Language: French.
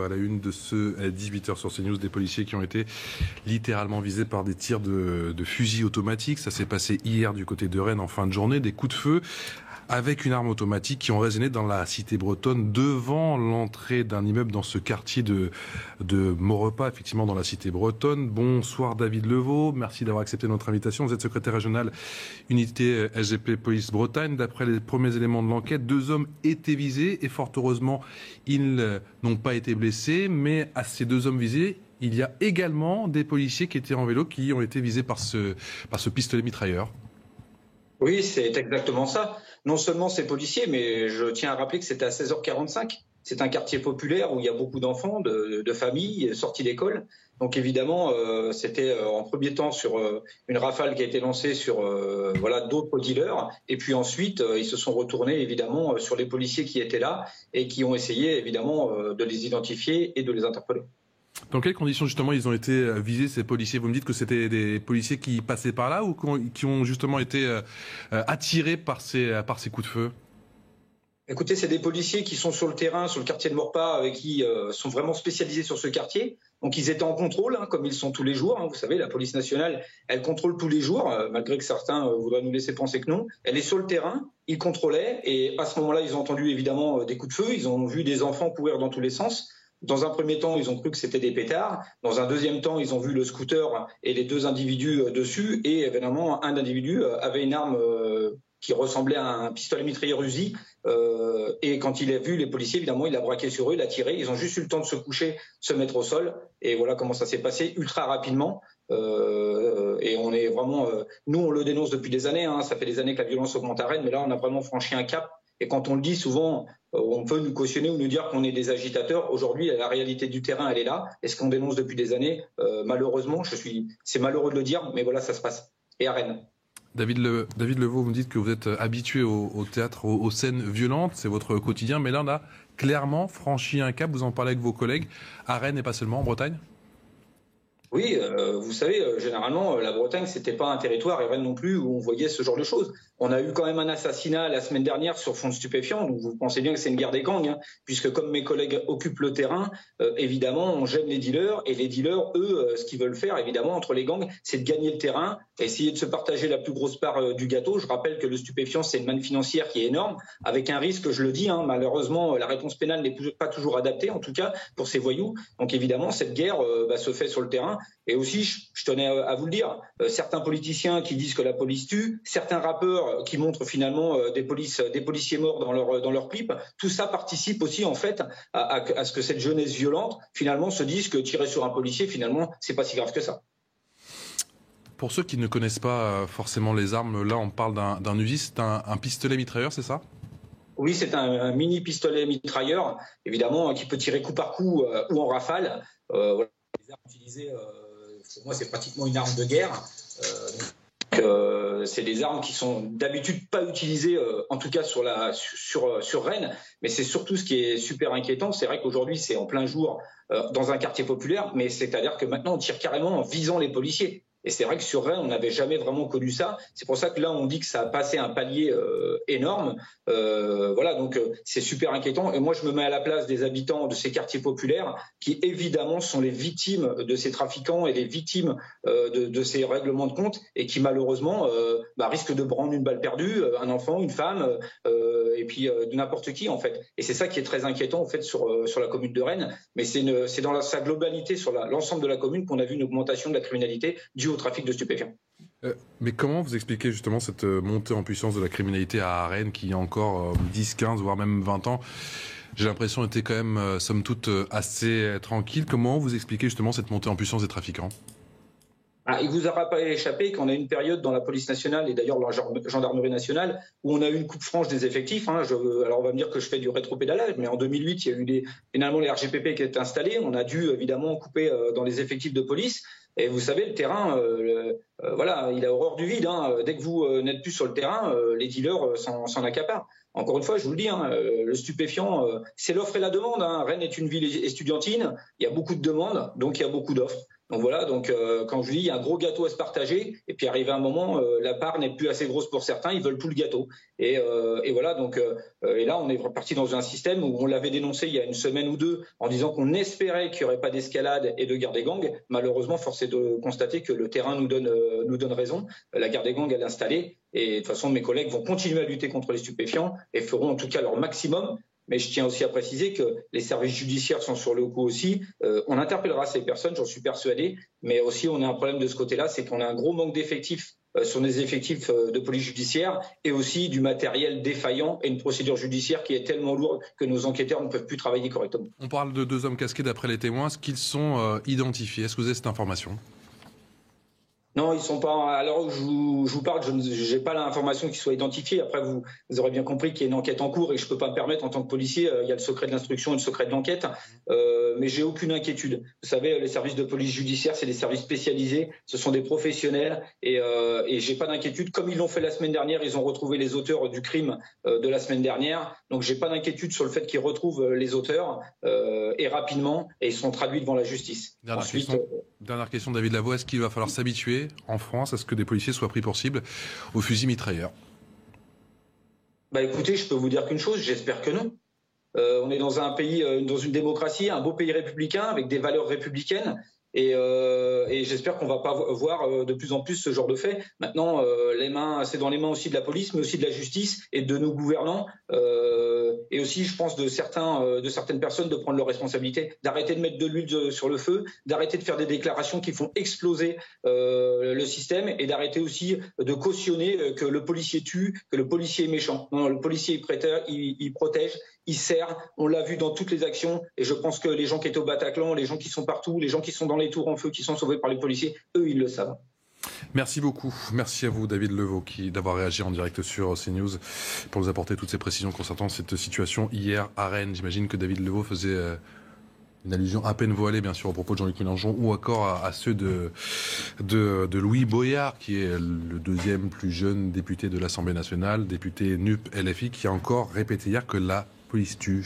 À la une de ce 18h sur CNews, des policiers qui ont été littéralement visés par des tirs de fusil automatique. Ça s'est passé hier du côté de Rennes en fin de journée. Des coups de feu avec une arme automatique qui ont résonné dans la cité bretonne devant l'entrée d'un immeuble dans ce quartier de Maurepas, effectivement dans la cité bretonne. Bonsoir David Levaux, merci d'avoir accepté notre invitation. Vous êtes secrétaire régional unité SGP Police Bretagne. D'après les premiers éléments de l'enquête, 2 hommes étaient visés et fort heureusement ils n'ont pas été blessés, mais à ces 2 hommes visés, il y a également des policiers qui étaient en vélo qui ont été visés par ce pistolet mitrailleur. Oui, c'est exactement ça. Non seulement ces policiers, mais je tiens à rappeler que c'était à 16h45. C'est un quartier populaire où il y a beaucoup d'enfants, de familles sortis d'école. Donc évidemment, c'était en premier temps sur une rafale qui a été lancée sur d'autres dealers. Et puis ensuite, ils se sont retournés évidemment sur les policiers qui étaient là et qui ont essayé évidemment de les identifier et de les interpeller. Dans quelles conditions justement ils ont été visés, ces policiers? Vous me dites que c'était des policiers qui passaient par là ou qui ont justement été attirés par ces coups de feu? Écoutez, c'est des policiers qui sont sur le terrain, sur le quartier de Maurepas, et qui sont vraiment spécialisés sur ce quartier. Donc ils étaient en contrôle, comme ils sont tous les jours. Vous savez, la police nationale, elle contrôle tous les jours, malgré que certains voudraient nous laisser penser que non. Elle est sur le terrain, ils contrôlaient, et à ce moment-là, ils ont entendu évidemment des coups de feu, ils ont vu des enfants courir dans tous les sens. Dans un premier temps, ils ont cru que c'était des pétards. Dans un deuxième temps, ils ont vu le scooter et les 2 individus dessus. Et évidemment, un individu avait une arme qui ressemblait à un pistolet mitrailleur Uzi. Et quand il a vu les policiers, évidemment, il a braqué sur eux, il a tiré. Ils ont juste eu le temps de se coucher, se mettre au sol. Et voilà comment ça s'est passé ultra rapidement. Et on est vraiment... nous, on le dénonce depuis des années. Ça fait des années que la violence augmente à Rennes. Mais là, on a vraiment franchi un cap. Et quand on le dit, souvent, on peut nous cautionner ou nous dire qu'on est des agitateurs. Aujourd'hui, la réalité du terrain, elle est là. Et ce qu'on dénonce depuis des années, malheureusement, c'est malheureux de le dire, mais voilà, ça se passe. Et à Rennes. David Levaux, vous me dites que vous êtes habitué au théâtre, aux scènes violentes, c'est votre quotidien. Mais là, on a clairement franchi un cap, vous en parlez avec vos collègues, à Rennes et pas seulement en Bretagne? Oui, vous savez, généralement, la Bretagne, c'était pas un territoire, et Rennes non plus, où on voyait ce genre de choses. On a eu quand même un assassinat la semaine dernière sur fond de stupéfiants, donc vous pensez bien que c'est une guerre des gangs, puisque comme mes collègues occupent le terrain, évidemment, on gêne les dealers, et les dealers, eux, ce qu'ils veulent faire, évidemment, entre les gangs, c'est de gagner le terrain, essayer de se partager la plus grosse part du gâteau. Je rappelle que le stupéfiant, c'est une manne financière qui est énorme, avec un risque, je le dis, malheureusement, la réponse pénale n'est pas toujours adaptée, en tout cas, pour ces voyous. Donc évidemment, cette guerre se fait sur le terrain. Et aussi, je tenais à vous le dire, certains politiciens qui disent que la police tue, certains rappeurs qui montrent finalement des policiers morts dans leurs clips, tout ça participe aussi en fait à ce que cette jeunesse violente finalement se dise que tirer sur un policier finalement c'est pas si grave que ça. Pour ceux qui ne connaissent pas forcément les armes, là on parle d'un Uzi, c'est un pistolet mitrailleur, c'est ça? Oui, c'est un mini pistolet mitrailleur, évidemment, qui peut tirer coup par coup ou en rafale. Voilà, les armes utilisées, pour moi, c'est pratiquement une arme de guerre. C'est des armes qui sont d'habitude pas utilisées, en tout cas sur Rennes. Mais c'est surtout ce qui est super inquiétant. C'est vrai qu'aujourd'hui, c'est en plein jour dans un quartier populaire, mais c'est-à-dire que maintenant, on tire carrément en visant les policiers. Et c'est vrai que sur Rennes, on n'avait jamais vraiment connu ça. C'est pour ça que là, on dit que ça a passé un palier énorme. Voilà, donc c'est super inquiétant. Et moi, je me mets à la place des habitants de ces quartiers populaires qui, évidemment, sont les victimes de ces trafiquants et les victimes de ces règlements de compte et qui, malheureusement, risquent de prendre une balle perdue, un enfant, une femme, et puis de n'importe qui, en fait. Et c'est ça qui est très inquiétant, en fait, sur la commune de Rennes. Mais c'est dans sa globalité, sur l'ensemble de la commune, qu'on a vu une augmentation de la criminalité due au trafic de stupéfiants. Mais comment vous expliquez justement cette montée en puissance de la criminalité à Rennes qui, il y a encore 10, 15, voire même 20 ans, j'ai l'impression était quand même, somme toute, assez tranquille. Comment vous expliquez justement cette montée en puissance des trafiquants? Il vous aura pas échappé qu'on a une période dans la police nationale et d'ailleurs la gendarmerie nationale où on a eu une coupe franche des effectifs. Alors on va me dire que je fais du rétropédalage, mais en 2008, il y a eu finalement les RGPP qui étaient installés. On a dû évidemment couper dans les effectifs de police. Et vous savez, le terrain, voilà, il a horreur du vide. Dès que vous n'êtes plus sur le terrain, les dealers s'en accaparent. Encore une fois, je vous le dis, le stupéfiant, c'est l'offre et la demande. Rennes est une ville estudiantine, il y a beaucoup de demandes, donc il y a beaucoup d'offres. Donc voilà, quand je dis il y a un gros gâteau à se partager, et puis arrivé un moment, la part n'est plus assez grosse pour certains, ils veulent tout le gâteau. Et voilà, et là on est reparti dans un système où on l'avait dénoncé il y a une semaine ou deux en disant qu'on espérait qu'il n'y aurait pas d'escalade et de guerre des gangs. Malheureusement, force est de constater que le terrain nous donne raison. La guerre des gangs elle est installée, et de toute façon mes collègues vont continuer à lutter contre les stupéfiants et feront en tout cas leur maximum. Mais je tiens aussi à préciser que les services judiciaires sont sur le coup aussi. On interpellera ces personnes, j'en suis persuadé. Mais aussi, on a un problème de ce côté-là, c'est qu'on a un gros manque d'effectifs sur les effectifs de police judiciaire et aussi du matériel défaillant et une procédure judiciaire qui est tellement lourde que nos enquêteurs ne peuvent plus travailler correctement. On parle de 2 hommes casqués d'après les témoins. Est-ce qu'ils sont identifiés? Est-ce que vous avez cette information? Non, ils sont pas. Alors, je vous parle, je n'ai pas l'information qu'ils soient identifiés. Après, vous aurez bien compris qu'il y a une enquête en cours et que je peux pas me permettre en tant que policier. Il y a le secret de l'instruction et le secret de l'enquête. Mais j'ai aucune inquiétude. Vous savez, les services de police judiciaire, c'est des services spécialisés. Ce sont des professionnels et j'ai pas d'inquiétude. Comme ils l'ont fait la semaine dernière, ils ont retrouvé les auteurs du crime de la semaine dernière. Donc, j'ai pas d'inquiétude sur le fait qu'ils retrouvent les auteurs et rapidement et ils sont traduits devant la justice. Dernière question, David Lavaux. Est-ce qu'il va falloir s'habituer en France à ce que des policiers soient pris pour cible aux fusils mitrailleurs? Bah écoutez, je peux vous dire qu'une chose, j'espère que non. On est dans un pays, dans une démocratie, un beau pays républicain avec des valeurs républicaines. Et j'espère qu'on va pas voir de plus en plus ce genre de fait. Maintenant, c'est dans les mains aussi de la police, mais aussi de la justice et de nos gouvernants, et aussi, je pense, de certaines personnes de prendre leurs responsabilités, d'arrêter de mettre de l'huile sur le feu, d'arrêter de faire des déclarations qui font exploser le système, et d'arrêter aussi de cautionner que le policier tue, que le policier est méchant. Non, le policier il protège, il sert. On l'a vu dans toutes les actions, et je pense que les gens qui étaient au Bataclan, les gens qui sont partout, les gens qui sont dans les tours en feu, qui sont sauvés par les policiers, eux, ils le savent. Merci beaucoup. Merci à vous, David Lavaux, d'avoir réagi en direct sur CNews pour nous apporter toutes ces précisions concernant cette situation hier à Rennes. J'imagine que David Lavaux faisait une allusion à peine voilée, bien sûr, aux propos de Jean-Luc Mélenchon ou encore à ceux de Louis Boyard, qui est le 2e plus jeune député de l'Assemblée nationale, député NUP LFI, qui a encore répété hier que la police tue.